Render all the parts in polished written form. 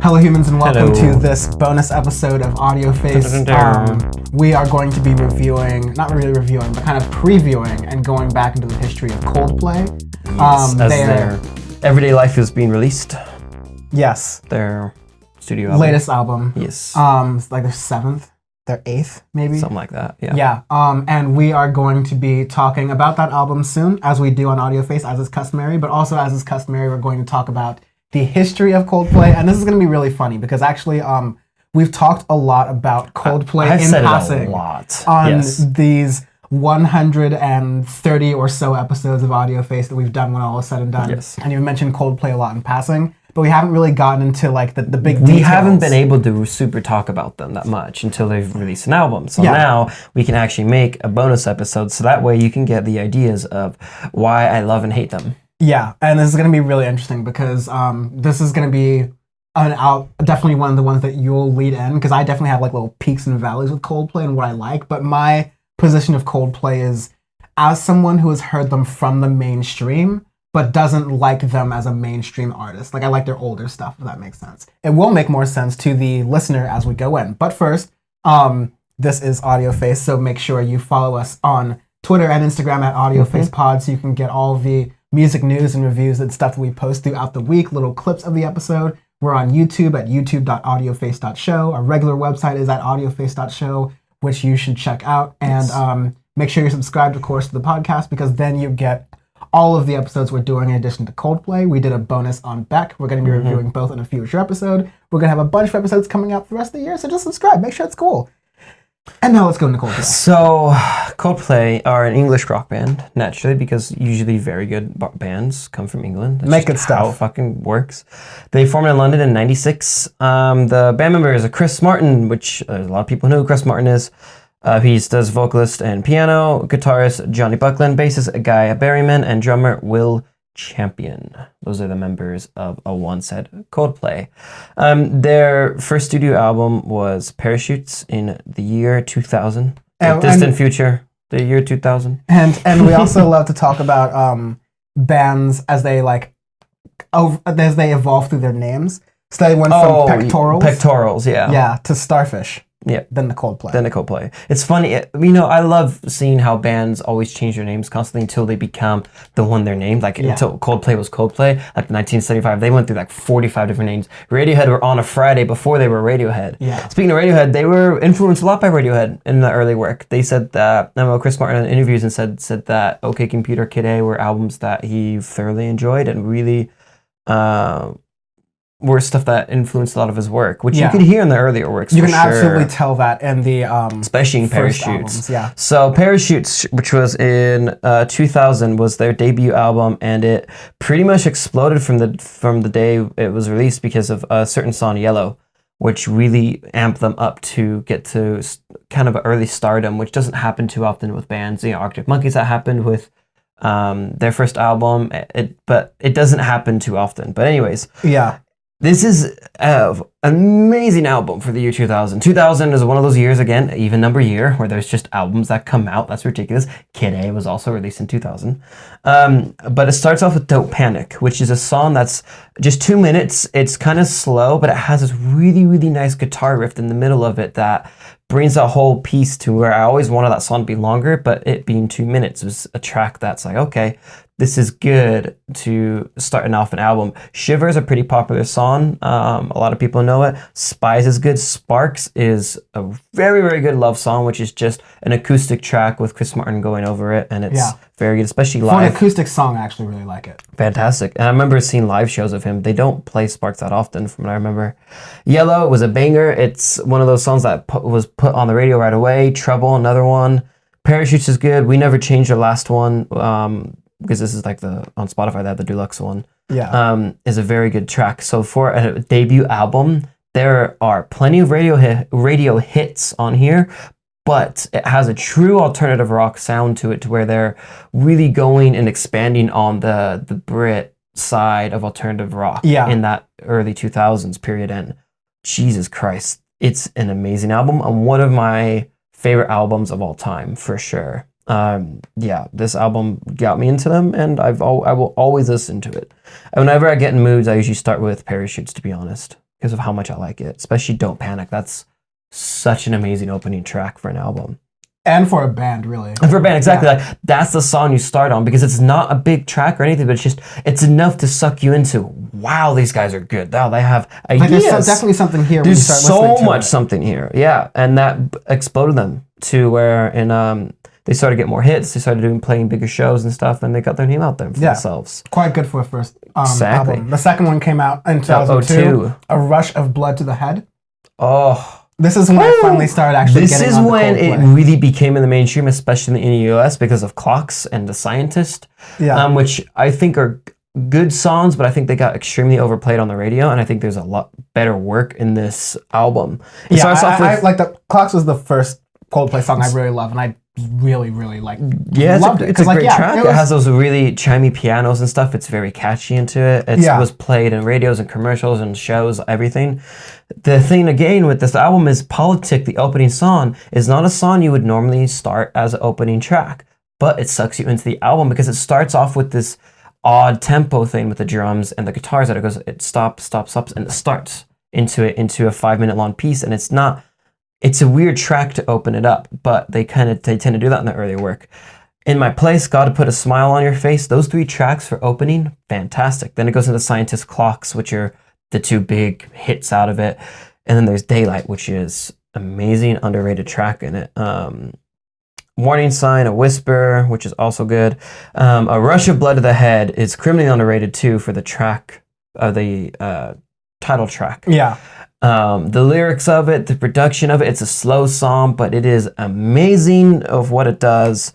Hello humans and welcome Hello. to this bonus episode of Audioface. We are going to be reviewing, not really reviewing, but kind of previewing and going back into the history of Coldplay. Yes, as their Everyday Life is being released. Yes. Their studio album. Latest album. Yes. It's like their 7th, their 8th maybe? Something like that, yeah. Yeah, and we are going to be talking about that album soon, as we do on Audioface, as is customary, but also as is customary, we're going to talk about the history of Coldplay, and this is going to be really funny because actually we've talked a lot about Coldplay I've in said passing it a lot. on Yes. these 130 or so episodes of Audioface that we've done when all is said and done. Yes. And you've mentioned Coldplay a lot in passing, but we haven't really gotten into like the big details. We haven't been able to super talk about them that much until they've released an album. So now we can actually make a bonus episode so that way you can get the ideas of why I love and hate them. Yeah, and this is going to be really interesting because this is going to be definitely one of the ones that you'll lead in, because I definitely have like little peaks and valleys with Coldplay and what I like, but my position of Coldplay is as someone who has heard them from the mainstream but doesn't like them as a mainstream artist. Like I like their older stuff, if that makes sense. It will make more sense to the listener as we go in. But first, this is Audioface, so make sure you follow us on Twitter and Instagram at AudiofacePod so you can get all the music news and reviews and stuff that we post throughout the week, little clips of the episode. We're on YouTube at youtube.audioface.show. Our regular website is at audioface.show, which you should check out. And make sure you're subscribed, of course, to the podcast, because then you get all of the episodes we're doing in addition to Coldplay. We did a bonus on Beck. We're going to be reviewing both in a future episode. We're going to have a bunch of episodes coming out for the rest of the year, so just subscribe. Make sure it's cool. And now let's go into Coldplay. So, Coldplay are an English rock band, naturally, because usually very good bands come from England. That's Make good just stuff. How it fucking works. They formed in London in '96. The band members are Chris Martin, which there's a lot of people know who Chris Martin is. He does vocalist and piano, guitarist Johnny Buckland, bassist Guy Berryman, and drummer Will Champion. Those are the members of a one-set Coldplay. Their first studio album was Parachutes in the year 2000. Distant future, the year 2000. And we also love to talk about bands as they as they evolve through their names. So they went from Pectorals. Pectorals, yeah. Yeah, to Starfish. Yeah. Then the Coldplay. Then the Coldplay. It's funny, I love seeing how bands always change their names constantly until they become the one they're named. Until Coldplay was Coldplay, like 1975, they went through like 45 different names. Radiohead were on a Friday before they were Radiohead. Yeah. Speaking of Radiohead, they were influenced a lot by Radiohead in the early work. They said that, Chris Martin in interviews and said that OK Computer, Kid A were albums that he thoroughly enjoyed and really were stuff that influenced a lot of his work, which you could hear in the earlier works. You can absolutely tell that in the especially in first Parachutes. albums, So Parachutes, which was in 2000, was their debut album, and it pretty much exploded from the day it was released because of a certain song, Yellow, which really amped them up to get to kind of early stardom, which doesn't happen too often with bands. Arctic Monkeys, that happened with their first album, but it doesn't happen too often. But anyways, this is an amazing album for the year 2000. 2000 is one of those years, again, even number year, where there's just albums that come out. That's ridiculous. Kid A was also released in 2000. But it starts off with Don't Panic, which is a song that's just 2 minutes. It's kind of slow, but it has this really, really nice guitar riff in the middle of it that brings that whole piece to where I always wanted that song to be longer, but it being 2 minutes was a track that's like, okay, this is good to starting off an album. Shiver is a pretty popular song. A lot of people know it. Spies is good. Sparks is a very, very good love song, which is just an acoustic track with Chris Martin going over it, and it's very good, especially live. For an acoustic song, I actually really like it. Fantastic. And I remember seeing live shows of him. They don't play Sparks that often, from what I remember. Yellow was a banger. It's one of those songs that was put on the radio right away. Trouble, another one. Parachutes is good. We Never Changed, the last one. Because this is like on Spotify, they have the deluxe one. Is a very good track. So for a debut album, there are plenty of radio hits on here, but it has a true alternative rock sound to it, to where they're really going and expanding on the Brit side of alternative rock in that early 2000s period. And Jesus Christ, it's an amazing album and one of my favorite albums of all time, for sure. This album got me into them, and I will always listen to it. And whenever I get in moods, I usually start with Parachutes, to be honest. because of how much I like it. Especially Don't Panic. That's such an amazing opening track for an album. And for a band, really. And for a band, exactly. Like that's the song you start on because it's not a big track or anything, but it's enough to suck you into. Wow, these guys are good. Wow, they have ideas. There's definitely something here. There's so much something here. Yeah, and that exploded them to where they started to get more hits. They started playing bigger shows and stuff, and they got their name out there for themselves. Quite good for a first album. The second one came out in 2002. A Rush of Blood to the Head. Oh. This is when I finally started actually getting on the Coldplay. This is when it really became in the mainstream, especially in the US, because of Clocks and The Scientist, which I think are good songs, but I think they got extremely overplayed on the radio, and I think there's a lot better work in this album. I like the Clocks was the first Coldplay song I really love, and I really loved it. It's a great track. It has those really chimey pianos and stuff. It's very catchy into it. It was played in radios and commercials and shows, everything. The thing again with this album is Politic, the opening song, is not a song you would normally start as an opening track, but it sucks you into the album because it starts off with this odd tempo thing with the drums and the guitars that it stops, and it starts into a 5-minute long piece, and it's a weird track to open it up, but they tend to do that in the earlier work. In My Place, Gotta Put a Smile on Your Face, those 3 tracks for opening, fantastic. Then it goes into Scientist, Clocks, which are the 2 big hits out of it. And then there's Daylight, which is amazing, underrated track in it. Warning Sign, A Whisper, which is also good. A Rush of Blood to the Head is criminally underrated too for the track, the title track. Yeah. The lyrics of it, the production of it, it's a slow song, but it is amazing of what it does.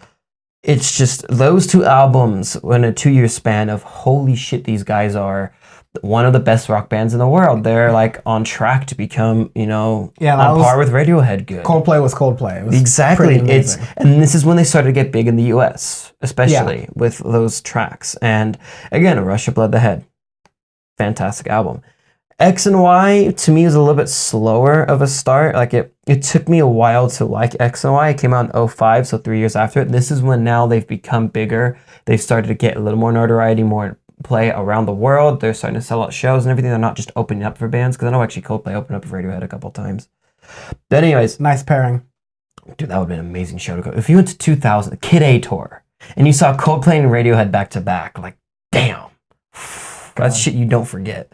It's just those 2 albums in a 2-year span of holy shit, these guys are one of the best rock bands in the world. They're like on track to become, on par with Radiohead good. Coldplay was Coldplay. It was exactly. And this is when they started to get big in the US, especially with those tracks. And again, A Rush of Blood to the Head. Fantastic album. X and Y to me was a little bit slower of a start. Like it took me a while to like X and Y. It came out in 2005, so 3 years after it. This is when now they've become bigger. They've started to get a little more notoriety, more play around the world. They're starting to sell out shows and everything. They're not just opening up for bands, because I know actually Coldplay opened up for Radiohead a couple times. But anyways. Nice pairing. Dude, that would have been an amazing show to go. If you went to 2000, the Kid A tour, and you saw Coldplay and Radiohead back to back, like, damn. That's shit you don't forget.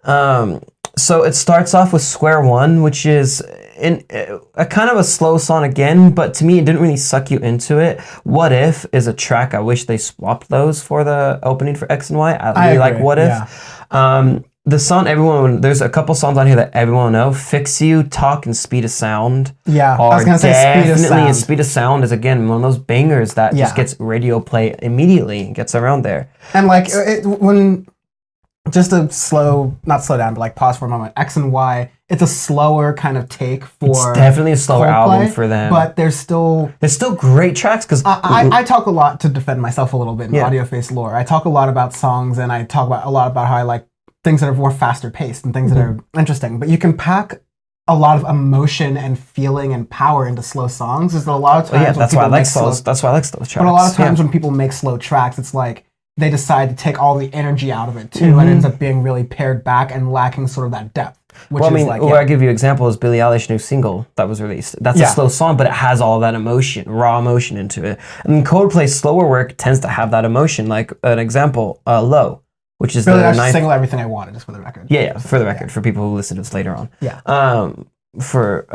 So it starts off with Square One, which is a kind of a slow song again, but to me it didn't really suck you into it. What If is a track I wish they swapped those for the opening for X and Y. I really like What If. The song there's a couple songs on here that everyone will know. Fix You, Talk, and Speed of Sound. Yeah, I was gonna say Speed of Sound. Speed of Sound is again one of those bangers that just gets radio play immediately and gets around there. And like when just a not slow down, but like pause for a moment. X and Y, it's a slower kind of take for. It's definitely a slower album for them, but there's still great tracks because I talk a lot to defend myself a little bit in audioface lore. I talk a lot about songs, and I talk a lot about how I like things that are more faster paced and things that are interesting. But you can pack a lot of emotion and feeling and power into slow songs. There's a lot of times that's why I like slow tracks. But a lot of times when people make slow tracks, it's like they decide to take all the energy out of it too, and it ends up being really pared back and lacking sort of that depth. I give you an example is Billie Eilish's new single that was released. That's a slow song, but it has all that emotion, raw emotion into it. And Coldplay's slower work tends to have that emotion. Like an example, Low, which is Billie Eilish's single "Everything I Wanted," just for the record. For the record, for people who listen to this later on. Yeah. For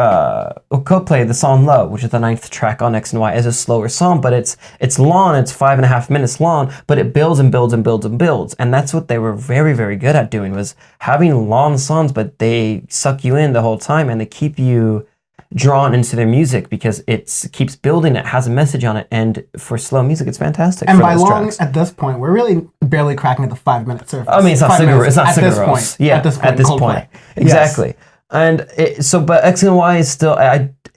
Coldplay, the song Low, which is the 9th track on X and Y, is a slower song, but it's long, it's 5.5 minutes long, but it builds and builds and builds and builds. And that's what they were very, very good at doing, was having long songs, but they suck you in the whole time and they keep you drawn into their music because it keeps building, it has a message on it, and for slow music, it's fantastic. And by long, tracks. At this point, we're really barely cracking at the 5-minute surface. I mean, it's not cigarettes. Yeah, at this point. Exactly. Yes. And but X and Y is still,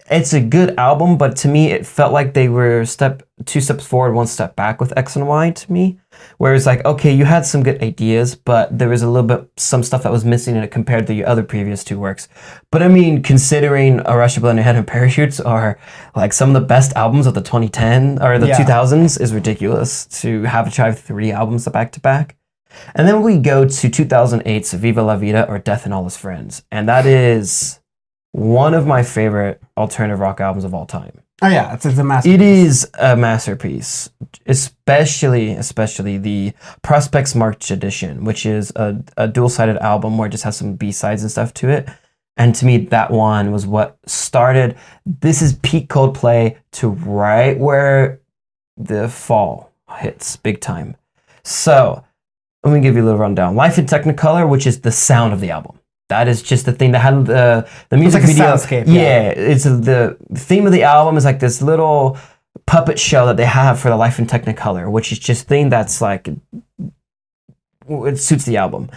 it's a good album, but to me, it felt like they were 2 steps forward, 1 step back with X and Y to me. Whereas like, okay, you had some good ideas, but there was a little bit, some stuff that was missing in it compared to your other previous 2 works. But I mean, considering A Rush of Blood to the Head and Parachutes are like some of the best albums of the 2010 or the 2000s, is ridiculous to have to try 3 albums back to back. And then we go to 2008's Viva La Vida or Death and All His Friends. And that is one of my favorite alternative rock albums of all time. Oh yeah, it's a masterpiece. It is a masterpiece, especially the Prospects March edition, which is a dual-sided album where it just has some B-sides and stuff to it. And to me, that one was what started. This is peak Coldplay to right where the fall hits big time. So let me give you a little rundown. Life in Technicolor, which is the sound of the album. That is just the thing that had the music it's like video. A soundscape, yeah, it's the theme of the album is like this little puppet show that they have for the Life in Technicolor, which is just thing that's like it suits the album.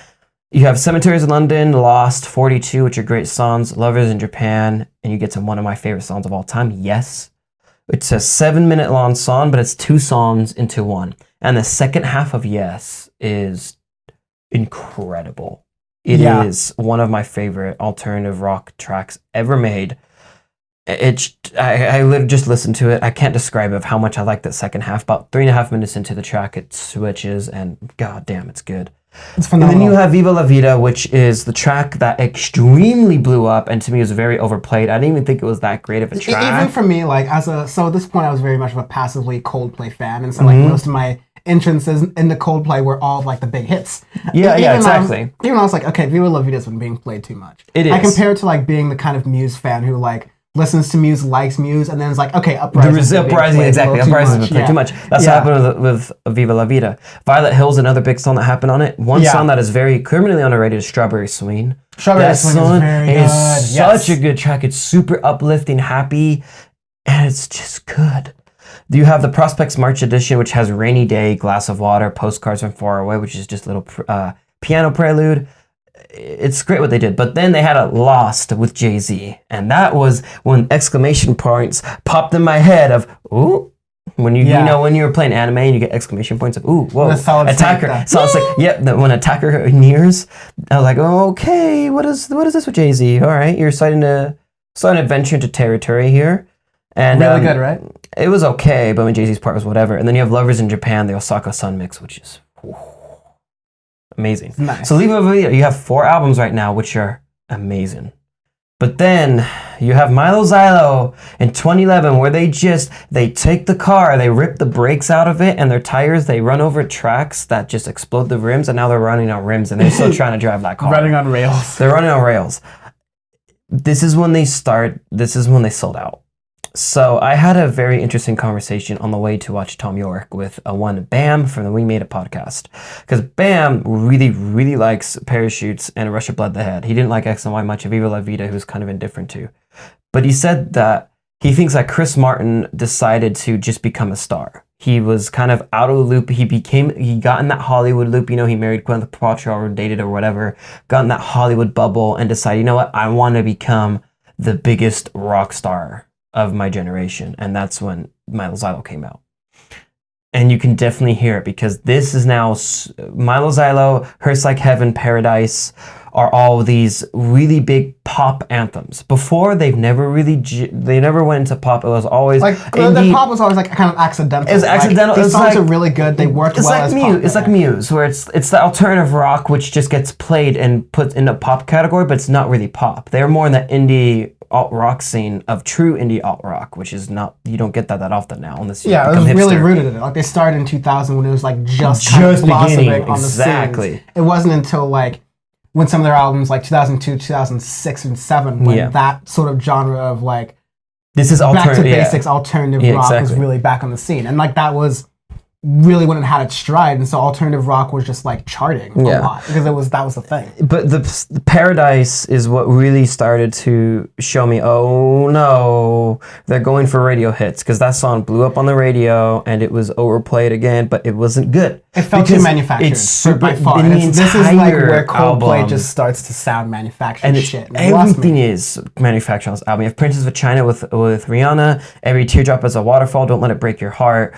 You have Cemeteries in London, Lost, 42, which are great songs, Lovers in Japan, and you get to one of my favorite songs of all time, Yes. It's a 7-minute long song, but it's 2 songs into one. And the second half of Yes is incredible. It is one of my favorite alternative rock tracks ever made. I literally just listened to it. I can't describe it of how much I like that second half. About 3.5 minutes into the track, it switches, and god damn, it's good. It's phenomenal. And then you have Viva La Vida, which is the track that extremely blew up, and to me was very overplayed. I didn't even think it was that great of a track. Even for me, like so at this point, I was very much of a passively Coldplay fan, and so like most of my entrances into Coldplay were all of like the big hits. Yeah, exactly. Even I was like, okay, Viva La Vida's been being played too much. It is. I compare it to like being the kind of Muse fan who like listens to Muse, likes Muse, and then it's like, okay, Uprising. Uprising, exactly. Uprising has been played too much. That's what happened with Viva La Vida. Violet Hill's another big song that happened on it. One song that is very criminally underrated is Strawberry Swing. Strawberry Swing is very good. It's such a good track. It's super uplifting, happy, and it's just good. You have the Prospects March edition, which has Rainy Day, Glass of Water, Postcards from Far Away, which is just a little piano prelude. It's great what they did, but then they had a Lost with Jay-Z, and that was when exclamation points popped in my head of ooh, when you know when you were playing anime and you get exclamation points of ooh, whoa, attacker. So it's like when attacker nears, I was like, oh, okay, what is this with Jay-Z? All right, you're starting to venture into territory here, and really good, right? It was okay, but when Jay-Z's part was whatever, and then you have Lovers in Japan, the Osaka Sun mix, which is amazing. Nice. So Viva La Vida, you have 4 albums right now, which are amazing. But then you have Milo Xylo in 2011, where they take the car, they rip the brakes out of it, and their tires, they run over tracks that just explode the rims, and now they're running on rims, and they're still trying to drive that car. Running on rails. They're running on rails. This is when they sold out. So I had a very interesting conversation on the way to watch Tom York with one Bam from the We Made It podcast. Because Bam really, really likes Parachutes and A Rush of Blood the Head. He didn't like X and Y much of Viva La Vida, he was kind of indifferent to. But he said that he thinks that Chris Martin decided to just become a star. He was kind of out of the loop. He got in that Hollywood loop. You know, he married Gwyneth Paltrow or dated or whatever, got in that Hollywood bubble and decided, you know what, I want to become the biggest rock star of my generation. And that's when Milo Xylo came out. And you can definitely hear it, because this is now Milo Xylo, Hurts Like Heaven, Paradise are all these really big pop anthems. Before, they never went into pop. It was always like indie. The pop was always like kind of accidental. It was accidental. These songs are really good. They worked well as pop. It's like Muse, where it's the alternative rock, which just gets played and put in a pop category, but it's not really pop. They're more in the indie alt rock scene of true indie alt rock, which is not, you don't get that often now unless you become hipster. It was really rooted in it. Like they started in 2000 when it was like just kind of blossoming on the scene. It wasn't until like when some of their albums like 2002, 2006, and 2007 when that sort of genre of like this is back to basics alternative rock was really back on the scene, and like that was really when it had its stride, and so alternative rock was just like charting a lot because that was the thing. But the Paradise is what really started to show me, oh no, they're going for radio hits, because that song blew up on the radio and it was overplayed again, but it wasn't good. It felt too manufactured. It's super by far. This is like where Coldplay just starts to sound manufactured and shit. And everything is manufactured on this album. You have Princess of China with Rihanna, Every Teardrop is a Waterfall, Don't Let It Break Your Heart.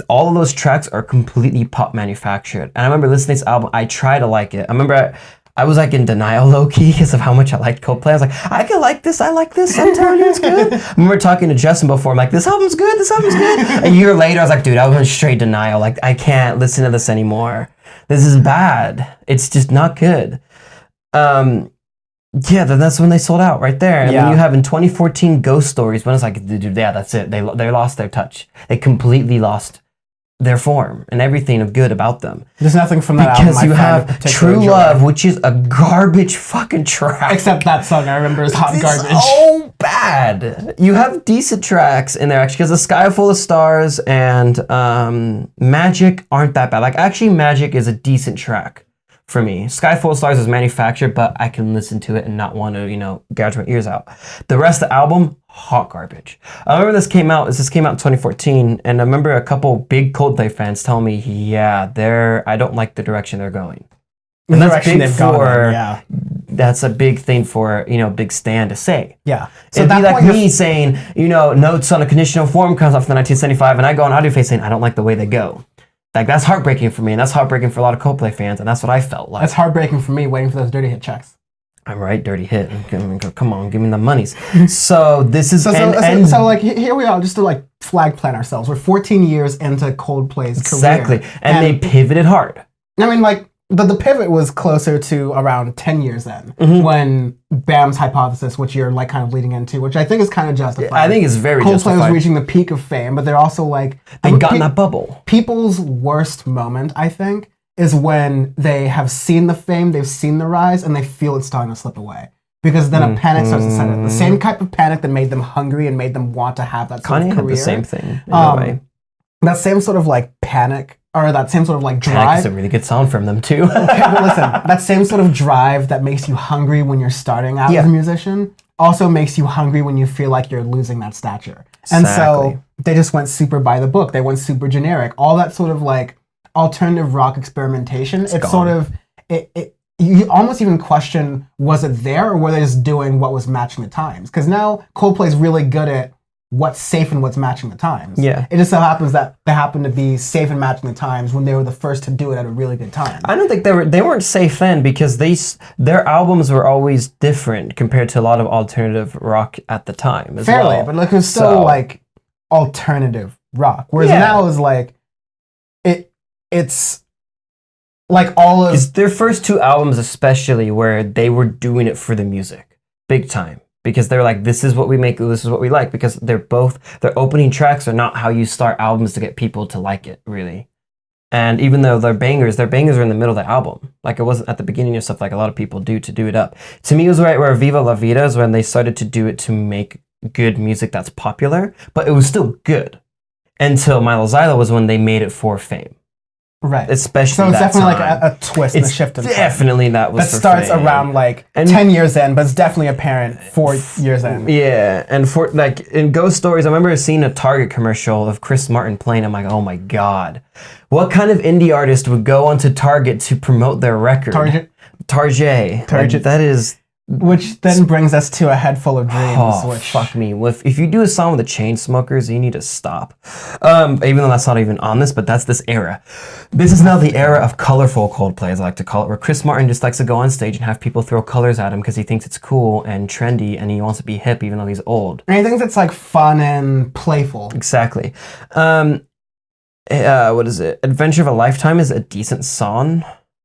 All of those tracks are completely pop manufactured. And I remember listening to this album, I try to like it. I remember I was like in denial low-key because of how much I liked Coldplay. I was like, I can like this, I like this, I'm telling you it's good. I remember talking to Justin before, I'm like, this album's good, this album's good. A year later, I was like, dude, I was in straight denial. Like, I can't listen to this anymore. This is bad. It's just not good. Yeah, then that's when they sold out right there. And then you have in 2014 Ghost Stories, when it's like, dude, yeah, that's it. They lost their touch. They completely lost their form and everything of good about them. There's nothing from that album because you have True Love, which is a garbage fucking track. Except that song I remember is hot garbage. Oh, bad. You have decent tracks in there actually, because The Sky Full of Stars and Magic aren't that bad. Like actually, Magic is a decent track for me. Sky Full of Stars is manufactured, but I can listen to it and not want to, gouge my ears out. The rest of the album, hot garbage. I remember this came out in 2014, and I remember a couple big Coldplay fans telling me, yeah, I don't like the direction they're going. And that's big that's a big thing for, big stand to say. Yeah. So it'd be like me saying, Notes on a Conditional Form comes out from 1975, and I go on audioface saying, I don't like the way they go. Like, that's heartbreaking for me, and that's heartbreaking for a lot of Coldplay fans, and that's what I felt like. That's heartbreaking for me, waiting for those Dirty Hit checks. I'm right, Dirty Hit. Come on, give me the monies. So this is... So like, here we are, just to like flag plant ourselves. We're 14 years into Coldplay's career. Exactly, and they pivoted hard. I mean, like, the pivot was closer to around 10 years then, when Bam's Hypothesis, which you're like kind of leading into, which I think is kind of justified. I think it's very justified. Coldplay was reaching the peak of fame, but they're also like... They got in that bubble. People's worst moment, I think, is when they have seen the fame, they've seen the rise, and they feel it's starting to slip away. Because then a panic starts to set in. The same type of panic that made them hungry and made them want to have that sort of career. Had the same thing, in a way. That same sort of like panic, or that same sort of like drive. Panic is a really good song from them too. Okay, but listen, that same sort of drive that makes you hungry when you're starting out as a musician also makes you hungry when you feel like you're losing that stature. And so they just went super by the book. They went super generic. All that sort of like alternative rock experimentation. It's sort of you almost even question, was it there or were they just doing what was matching the times? Because now Coldplay's really good at what's safe and what's matching the times. Yeah. It just so happens that they happen to be safe and matching the times when they were the first to do it at a really good time. I don't think they weren't safe then, because their albums were always different compared to a lot of alternative rock at the time as well. But like it was still like alternative rock. Whereas now is like it's like all of their first two albums especially, where they were doing it for the music big time. Because they're like, this is what we make, this is what we like. Because their opening tracks are not how you start albums to get people to like it, really. And even though their bangers are in the middle of the album. Like, it wasn't at the beginning of stuff like a lot of people do to do it up. To me, it was right where Viva La Vida is when they started to do it to make good music that's popular. But it was still good. Until Milo Zylo was when they made it for fame. Right. Especially so it's definitely like a twist and a shift in time. Definitely that was that starts fame. Around like 10 years in, but it's definitely apparent 4 years in. Yeah, and for like in Ghost Stories, I remember seeing a Target commercial of Chris Martin playing. I'm like, oh my god, what kind of indie artist would go onto Target to promote their record? Target. Like, that is. Which then brings us to A Head Full of Dreams. Oh, fuck me. If you do a song with the Chainsmokers, you need to stop. Even though that's not even on this, but that's this era. This is now the era of colorful Coldplay, as I like to call it, where Chris Martin just likes to go on stage and have people throw colors at him because he thinks it's cool and trendy and he wants to be hip even though he's old. And he thinks it's like fun and playful. Exactly. What is it? Adventure of a Lifetime is a decent song,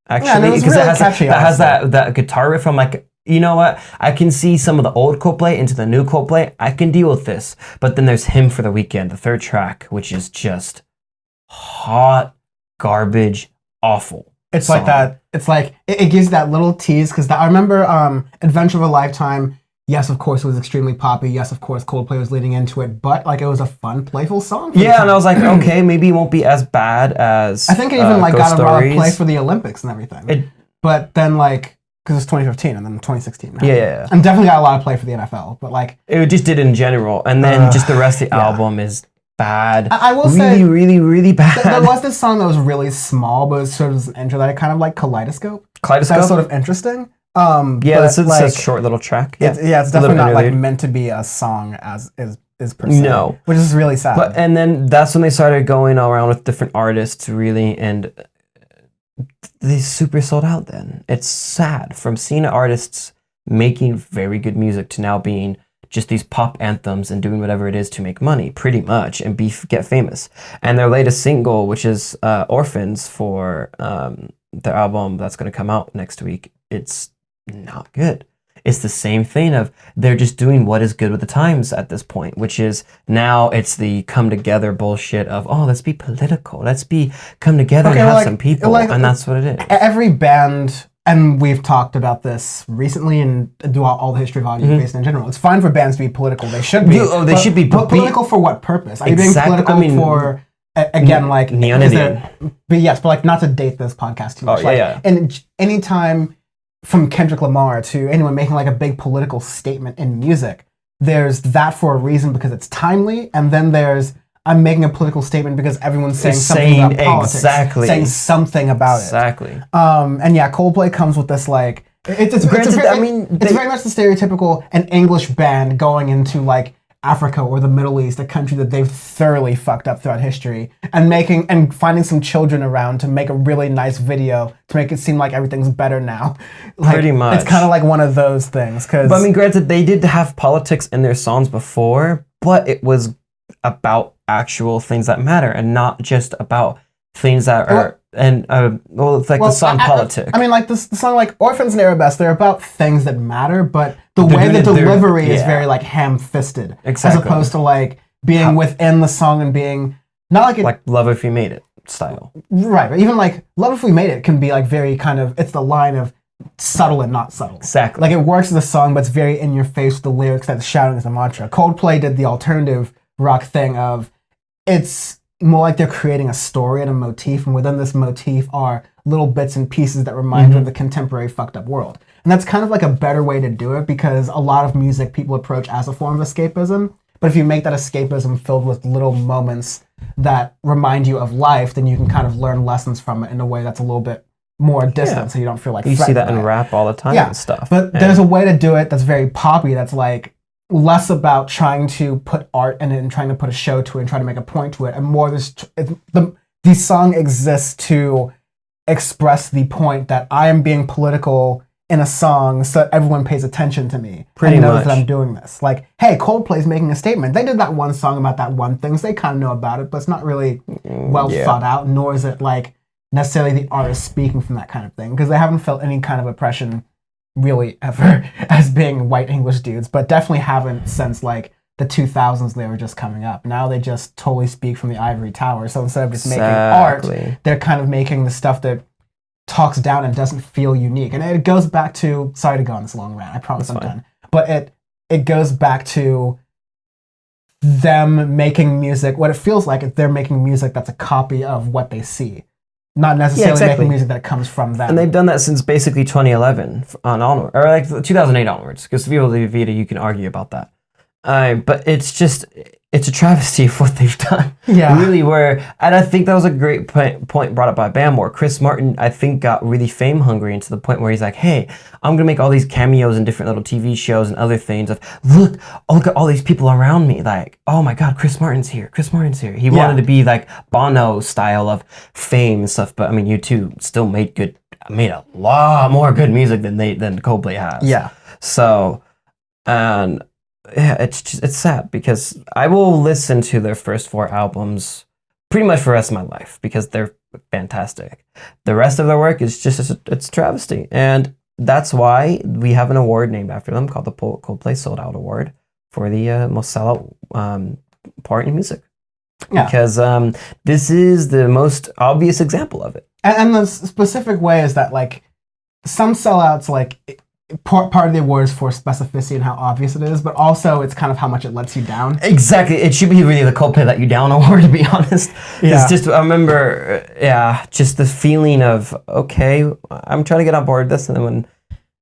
actually. Because really it has that guitar riff. I'm like, you know what? I can see some of the old Coldplay into the new Coldplay. I can deal with this. But then there's Hymn for the Weekend, the third track, which is just hot garbage, awful. It's song. Like that. It's like it gives that little tease because I remember Adventure of a Lifetime. Yes, of course, it was extremely poppy. Yes, of course, Coldplay was leading into it, but like it was a fun, playful song. Yeah, and I was like, okay, maybe it won't be as bad as. I think it even like got a lot of play for the Olympics and everything. But then like. Because it's 2015 and then 2016. Yeah. And definitely got a lot of play for the NFL, but like... It just did in general, and then just the rest of the album is bad. I will say... Really, really bad. There was this song that was really small, but it was sort of an intro that I kind of like Kaleidoscope. Kaleidoscope? That's sort of interesting. It's a short little track. Yeah, it's definitely not like meant to be a song as is per se. No. Which is really sad. And then that's when they started going around with different artists, really, and... they super sold out then. It's sad from seeing artists making very good music to now being just these pop anthems and doing whatever it is to make money, pretty much, and get famous. And their latest single, which is Orphans, for their album that's going to come out next week, it's not good. It's the same thing of they're just doing what is good with the times at this point, which is now it's the come together bullshit of, oh, let's be political. Let's come together and have some people. And that's what it is. Every band, and we've talked about this recently and throughout all the history of audioface in general. It's fine for bands to be political. They should be. They should be. Political for what purpose? Are you being political for, again, like... Neon Indian. But yes, but like not to date this podcast too much. Yeah. And anytime... from Kendrick Lamar to anyone making like a big political statement in music, there's that for a reason because it's timely, and then there's I'm making a political statement because everyone's saying something about politics, saying something about it. And yeah, Coldplay comes with this like it's very much the stereotypical an English band going into like Africa or the Middle East, a country that they've thoroughly fucked up throughout history, and finding some children around to make a really nice video to make it seem like everything's better now. Like, pretty much. It's kind of like one of those things. But I mean, granted, they did have politics in their songs before, but it was about actual things that matter and not just about things that are... the song Politics. I mean, like the song like Orphans and Arabesque, they're about things that matter, but the way the delivery is very like ham-fisted. Exactly. As opposed to like being within the song and being not like Love If You Made It style. Right, but even like Love If We Made It can be like very kind of, it's the line of subtle and not subtle. Exactly. Like it works as a song, but it's very in your face with the lyrics that's shouting as a mantra. Coldplay did the alternative rock thing of it's more like they're creating a story and a motif, and within this motif are little bits and pieces that remind you of the contemporary fucked up world. And that's kind of like a better way to do it because a lot of music people approach as a form of escapism, but if you make that escapism filled with little moments that remind you of life, then you can kind of learn lessons from it in a way that's a little bit more distant, so you don't feel like you see that in rap all the time and stuff. But there's a way to do it that's very poppy, that's like less about trying to put art in it and trying to put a show to it and trying to make a point to it, and more the song exists to express the point that I am being political in a song so that everyone pays attention to me and knows that I'm doing this. Like, hey, Coldplay's making a statement. They did that one song about that one thing, so they kind of know about it, but it's not really well thought out, nor is it like necessarily the artist speaking from that kind of thing, because they haven't felt any kind of oppression really ever as being white English dudes, but definitely haven't since like the 2000s they were just coming up. Now they just totally speak from the ivory tower. So instead of just making art, they're kind of making the stuff that talks down and doesn't feel unique. And it goes back to, sorry to go on this long rant, I promise I'm done. But it goes back to them making music, what it feels like is they're making music that's a copy of what they see. Not necessarily making music that comes from them. And they've done that since basically 2011 on onward, or like 2008 onwards, because Viva, Vida, you can argue about that. But it's a travesty of what they've done. Yeah. Really and I think that was a great point brought up by Bam, where Chris Martin, I think, got really fame hungry, and to the point where he's like, hey, I'm going to make all these cameos in different little TV shows and other things of, look at all these people around me. Like, oh my God, Chris Martin's here. He wanted to be like Bono style of fame and stuff. But I mean, U2 still made a lot more good music than Coldplay has. Yeah. So, and yeah, it's sad because I will listen to their first 4 albums pretty much for the rest of my life because they're fantastic. The rest of their work is it's travesty, and that's why we have an award named after them called the Coldplay Sold Out Award for the most sellout part in music. Yeah. Because this is the most obvious example of it. And the specific way is that like some sellouts like. Part of the award is for specificity and how obvious it is, but also it's kind of how much it lets you down. Exactly. It should be really the Coldplay Let You Down award, to be honest. Yeah. It's just, I remember, just the feeling of, okay, I'm trying to get on board with this, and then when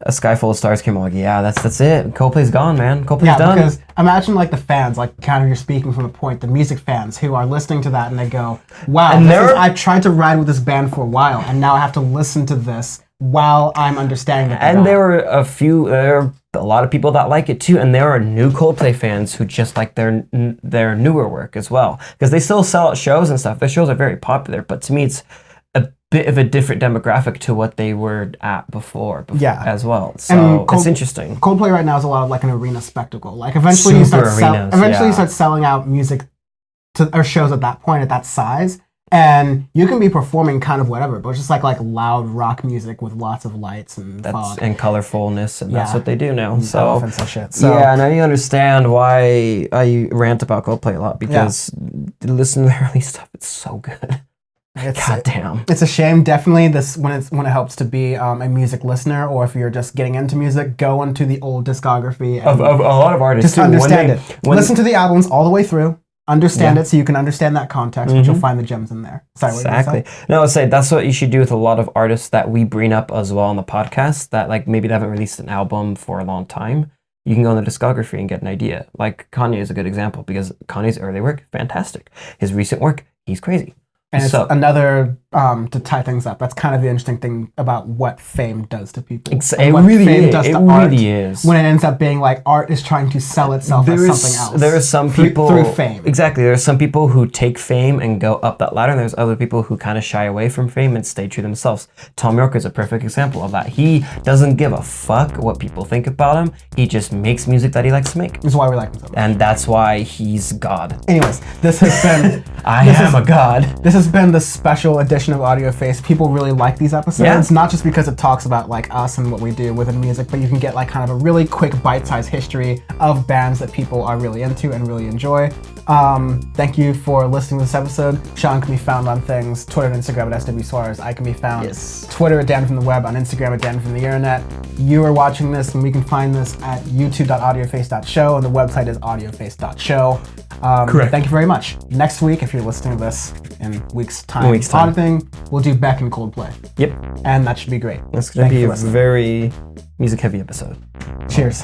A Sky Full of Stars came, I'm like, yeah, that's it. Coldplay's gone, man. Coldplay's done. Because imagine like the fans, like kind of you're speaking from the point, the music fans who are listening to that and they go, wow, I tried to ride with this band for a while, and now I have to listen to this while I'm understanding it. And there are a lot of people that like it too, and there are new Coldplay fans who just like their newer work as well, because they still sell at shows and stuff. Their shows are very popular, but to me it's a bit of a different demographic to what they were at before as well. So And it's interesting. Coldplay right now is a lot of like an arena spectacle. Like eventually you start selling out music or shows at that point, at that size, and you can be performing kind of whatever, but it's just like loud rock music with lots of lights and fog. And colorfulness, and that's what they do now. So yeah, now you understand why I rant about Coldplay a lot, because listen to their early stuff, it's so good. God damn. It's a shame, definitely, when it helps to be a music listener, or if you're just getting into music, go into the old discography of a lot of artists. Just understand it. Listen to the albums all the way through. Understand it so you can understand that context, but you'll find the gems in there. Sorry, exactly. No, I say that's what you should do with a lot of artists that we bring up as well on the podcast that like maybe they haven't released an album for a long time. You can go in the discography and get an idea. Like Kanye is a good example, because Kanye's early work, fantastic. His recent work, he's crazy. And it's another, to tie things up, that's kind of the interesting thing about what fame does to people. It really is. When it ends up being like art is trying to sell itself as something else. There are some people... Through fame. Exactly. There are some people who take fame and go up that ladder, and there's other people who kind of shy away from fame and stay true to themselves. Tom York is a perfect example of that. He doesn't give a fuck what people think about him. He just makes music that he likes to make. That's why we like him so much. And that's why he's God. Anyways, this has been... I am a god. This has been the special edition of Audio Face. People really like these episodes, not just because it talks about like us and what we do within music, but you can get like kind of a really quick bite-sized history of bands that people are really into and really enjoy. Thank you for listening to this episode. Sean can be found on things, Twitter and Instagram at SW Suarez. I can be found Twitter at Dan from the Web, on Instagram at Dan from the Internet. You are watching this, and we can find this at youtube.audioface.show, and the website is audioface.show. Correct. Thank you very much. Next week, if you're listening to this in week's time, auditing, we'll do Beck and Coldplay. Yep. And that should be great. That's going to be a very music-heavy episode. Cheers.